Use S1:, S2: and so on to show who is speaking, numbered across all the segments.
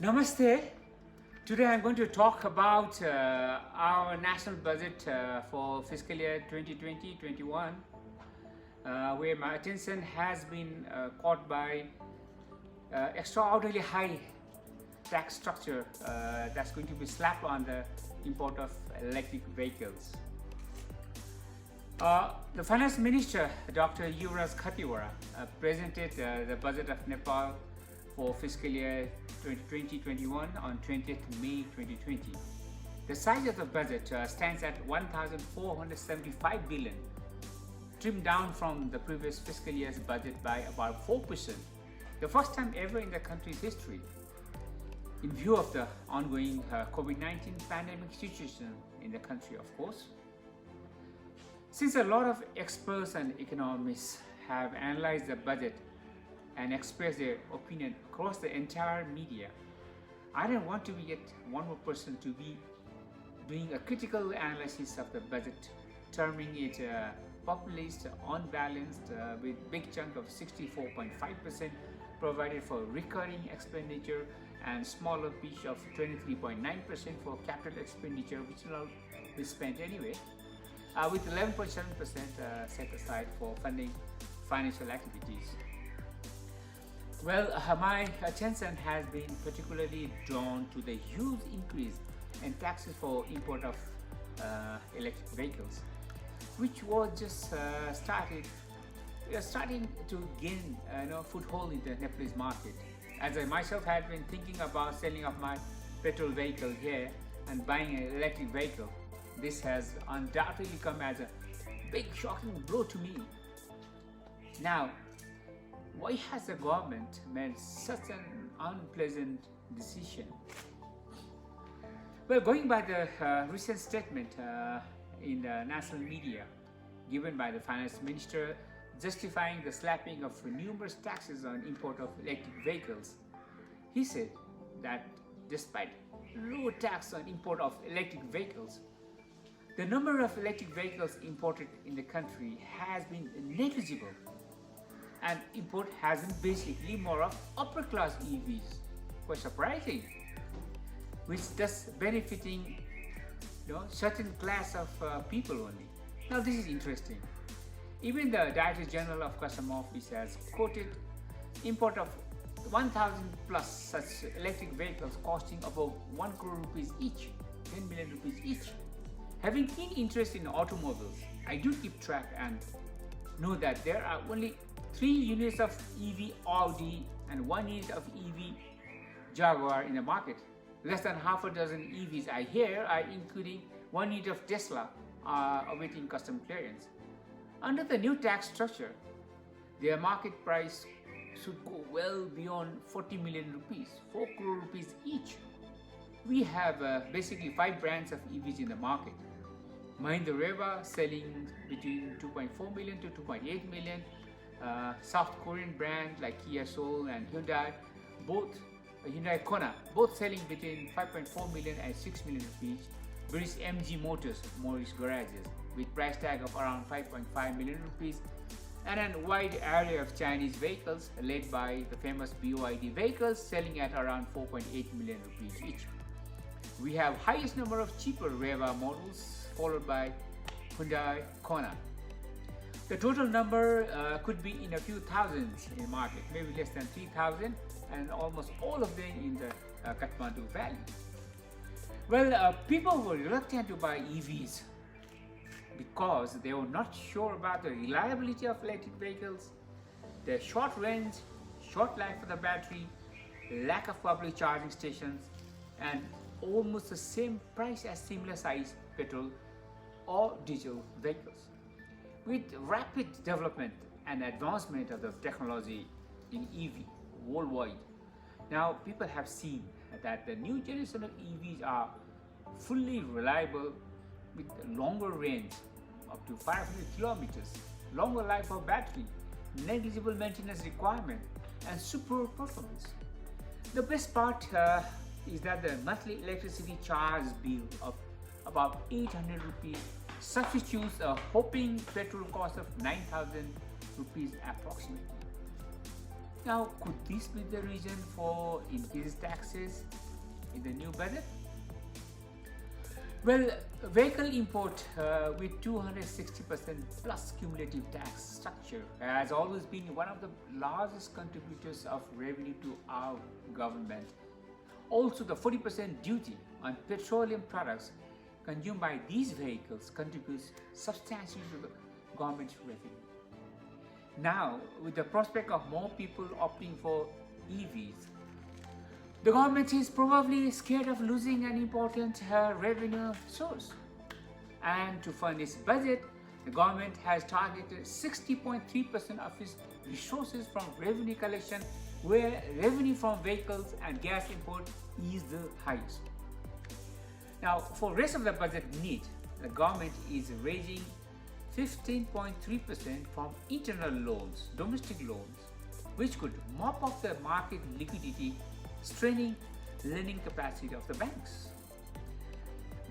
S1: Namaste. Today I'm going to talk about our national budget for fiscal year 2020-21, where my attention has been caught by extraordinarily high tax structure that's going to be slapped on the import of electric vehicles. The Finance Minister, Dr. Yuvraj Khatiwara, presented the budget of Nepal for fiscal year 2020-21 on 20th May 2020. The size of the budget stands at 1,475 billion, trimmed down from the previous fiscal year's budget by about 4%, the first time ever in the country's history. In view of the ongoing COVID-19 pandemic situation in the country, of course. Since a lot of experts and economists have analyzed the budget and expressed their opinion across the entire media, I don't want to be yet one more person to be doing a critical analysis of the budget, terming it populist, unbalanced, with big chunk of 64.5% provided for recurring expenditure and smaller piece of 23.9% for capital expenditure, which will be spent anyway, with 11.7% set aside for funding financial activities. Well, my attention has been particularly drawn to the huge increase in taxes for import of electric vehicles, which was just starting to gain foothold in the Nepalese market. As I myself had been thinking about selling off my petrol vehicle here and buying an electric vehicle, this has undoubtedly come as a big shocking blow to me. Now, why has the government made such an unpleasant decision? Well, going by the recent statement in the national media given by the finance minister justifying the slapping of numerous taxes on import of electric vehicles, he said that despite low tax on import of electric vehicles, the number of electric vehicles imported in the country has been negligible, and import has been basically more of upper class EVs. Quite surprising, which thus benefiting certain class of people only. Now this is interesting. Even the Director General of Custom Office has quoted import of 1,000 plus such electric vehicles costing about 1 crore rupees each, 10 million rupees each. Having keen interest in automobiles, I do keep track and know that there are only 3 units of EV Audi and 1 unit of EV Jaguar in the market. Less than half a dozen EVs I hear are including 1 unit of Tesla awaiting custom clearance. Under the new tax structure, their market price should go well beyond 40 million rupees, 4 crore rupees each. We have basically 5 brands of EVs in the market. Mahindra Reva selling between 2.4 million to 2.8 million. South Korean brands like Kia Soul and Hyundai, both Hyundai Kona, both selling between 5.4 million and 6 million rupees. British MG Motors, Morris Garages, with price tag of around 5.5 million rupees, and a wide array of Chinese vehicles led by the famous BYD vehicles selling at around 4.8 million rupees each. We have highest number of cheaper Reva models, followed by Hyundai Kona. The total number could be in a few thousands in the market, maybe less than 3,000, and almost all of them in the Kathmandu Valley. Well, people were reluctant to buy EVs because they were not sure about the reliability of electric vehicles, their short range, short life of the battery, lack of public charging stations, and almost the same price as similar size petrol or diesel vehicles. With rapid development and advancement of the technology in EV worldwide, now people have seen that the new generation of EVs are fully reliable with longer range, up to 500 kilometers, longer life of battery, negligible maintenance requirement, and super performance. The best part is that the monthly electricity charge bill of about 800 rupees substitutes a whopping petrol cost of 9,000 rupees approximately. Now, could this be the reason for increased taxes in the new budget? Well, vehicle import with 260% plus cumulative tax structure has always been one of the largest contributors of revenue to our government. Also, the 40% duty on petroleum products consumed by these vehicles contributes substantially to the government's revenue. Now, with the prospect of more people opting for EVs, the government is probably scared of losing an important revenue source. And to fund its budget, the government has targeted 60.3% of its resources from revenue collection, where revenue from vehicles and gas import is the highest. Now, for rest of the budget need, the government is raising 15.3% from internal loans, domestic loans, which could mop up the market liquidity, straining lending capacity of the banks.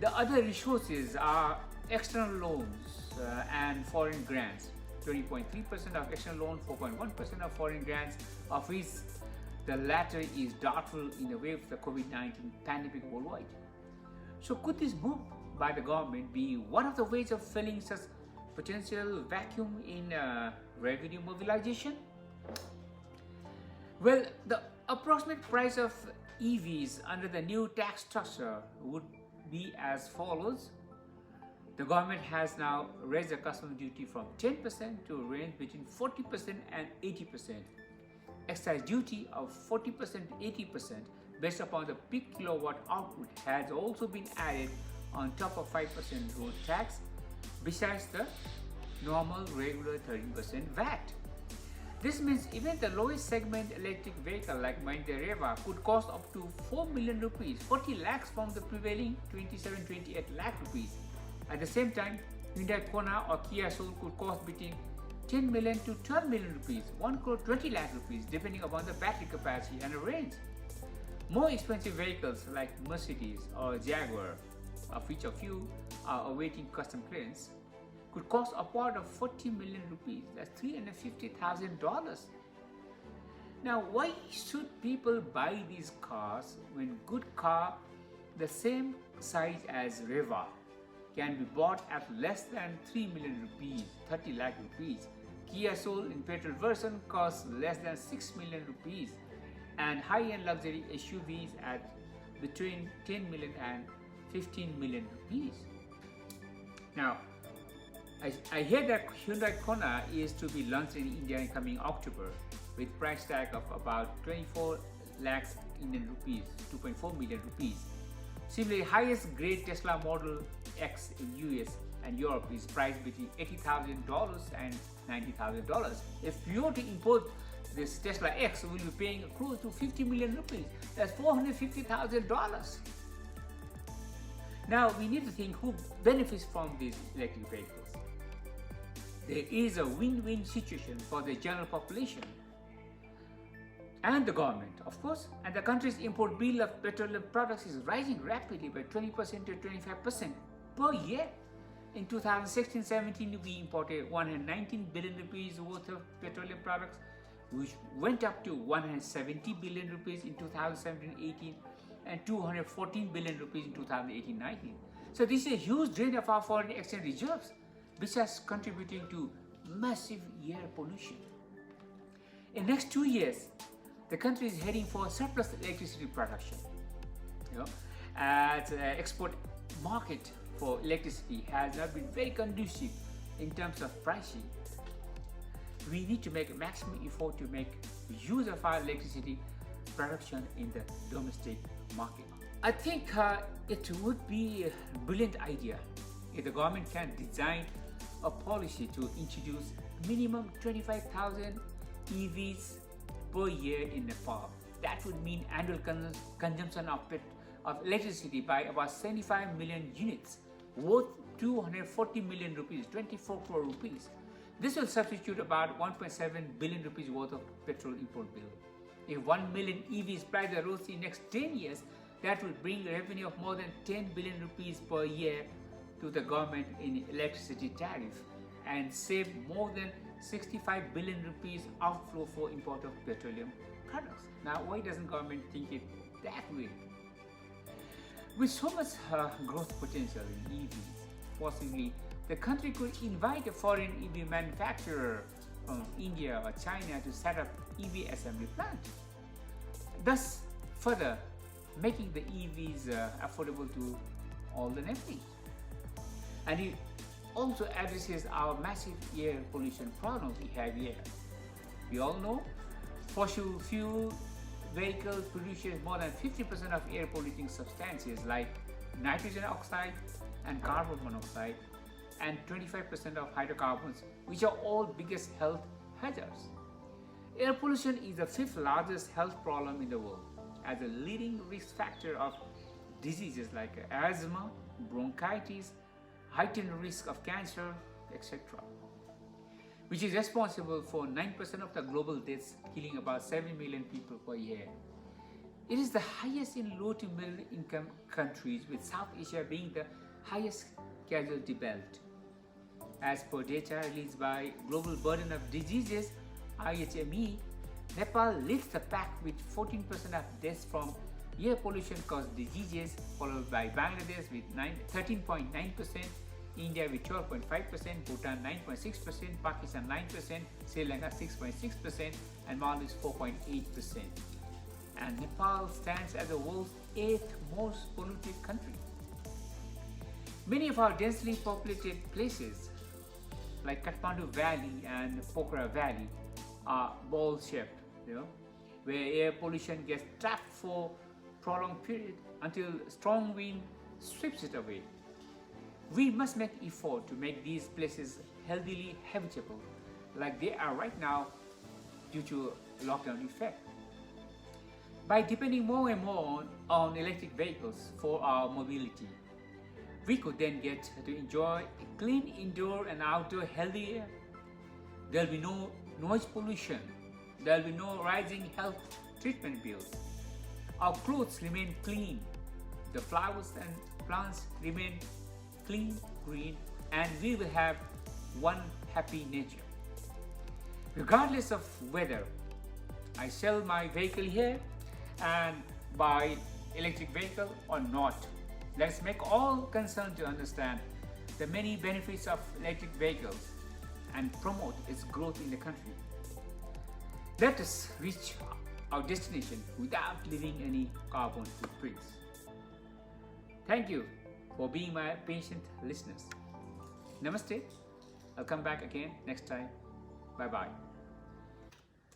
S1: The other resources are external loans and foreign grants. 20.3% of external loan, 4.1% of foreign grants, of which the latter is doubtful in the wake of the COVID-19 pandemic worldwide. So could this move by the government be one of the ways of filling such potential vacuum in revenue mobilization? Well, the approximate price of EVs under the new tax structure would be as follows. The government has now raised the customs duty from 10% to a range between 40% and 80%. Excise duty of 40% 80% based upon the peak kilowatt output has also been added on top of 5% road tax, besides the normal regular 13% VAT. This means even the lowest segment electric vehicle like Mahindra Reva could cost up to 4 million rupees, 40 lakhs from the prevailing 27-28 lakh rupees. At the same time, Hyundai Kona or Kia Soul could cost between 10 million to 12 million rupees, 1 crore 20 lakh rupees, depending upon the battery capacity and the range. More expensive vehicles like Mercedes or Jaguar, of which a few are awaiting custom clearance, could cost upward of 40 million rupees. That's $350,000. Now, why should people buy these cars when good car the same size as Reva can be bought at less than 3 million rupees, 30 lakh rupees? Kia Soul in petrol version costs less than 6 million rupees, and high-end luxury SUVs at between 10 million and 15 million rupees. Now, I hear that Hyundai Kona is to be launched in India in coming October with price tag of about 24 lakhs Indian rupees, 2.4 million rupees. Similarly, highest grade Tesla Model X in US and Europe is priced between $80,000 and $90,000. If you were to import this Tesla X, we'll be paying close to 50 million rupees. That's $450,000. Now, we need to think who benefits from these electric vehicles. There is a win-win situation for the general population and the government, of course, and the country's import bill of petroleum products is rising rapidly by 20% to 25% per year. In 2016-17, we imported 119 billion rupees worth of petroleum products, which went up to 170 billion rupees in 2017-18 and 214 billion rupees in 2018-19. So this is a huge drain of our foreign exchange reserves, besides contributing to massive air pollution. In the next 2 years, the country is heading for surplus electricity production. As export market for electricity has not been very conducive in terms of pricing, we need to make a maximum effort to make use of our electricity production in the domestic market. I think it would be a brilliant idea if the government can design a policy to introduce minimum 25,000 EVs per year in Nepal. That would mean annual consumption of electricity by about 75 million units, worth 240 million rupees, 24 crore rupees. This will substitute about 1.7 billion rupees worth of petrol import bill. If 1 million EVs ply the roads in the next 10 years, that will bring revenue of more than 10 billion rupees per year to the government in electricity tariff and save more than 65 billion rupees outflow for import of petroleum products. Now, why doesn't government think it that way? With so much growth potential in EVs, possibly the country could invite a foreign EV manufacturer from India or China to set up EV assembly plant, thus further making the EVs affordable to all the Nepalese. And it also addresses our massive air pollution problem we have here. We all know fossil fuel vehicles produce more than 50% of air polluting substances like nitrogen oxide and carbon monoxide, and 25% of hydrocarbons, which are all biggest health hazards. Air pollution is the 5th largest health problem in the world, as a leading risk factor of diseases like asthma, bronchitis, heightened risk of cancer, etc., which is responsible for 9% of the global deaths, killing about 7 million people per year. It is the highest in low to middle income countries, with South Asia being the highest casualty belt. As per data released by Global Burden of Diseases (IHME), Nepal leads the pack with 14% of deaths from air pollution caused diseases, followed by Bangladesh with 13.9%, India with 12.5%, Bhutan 9.6%, Pakistan 9%, Sri Lanka 6.6%, and Maldives 4.8%. And Nepal stands as the world's 8th most polluted country. Many of our densely populated places like Kathmandu Valley and Pokhara Valley are ball-shaped, where air pollution gets trapped for prolonged period until strong wind sweeps it away. We must make effort to make these places healthily habitable, like they are right now due to lockdown effect. By depending more and more on electric vehicles for our mobility, we could then get to enjoy a clean indoor and outdoor healthy air. There will be no noise pollution. There will be no rising health treatment bills. Our clothes remain clean. The flowers and plants remain clean, green, and we will have one happy nature. Regardless of whether I sell my vehicle here and buy electric vehicle or not, let's make all concerned to understand the many benefits of electric vehicles and promote its growth in the country. Let us reach our destination without leaving any carbon footprints. Thank you for being my patient listeners. Namaste. I'll come back again next time. Bye-bye.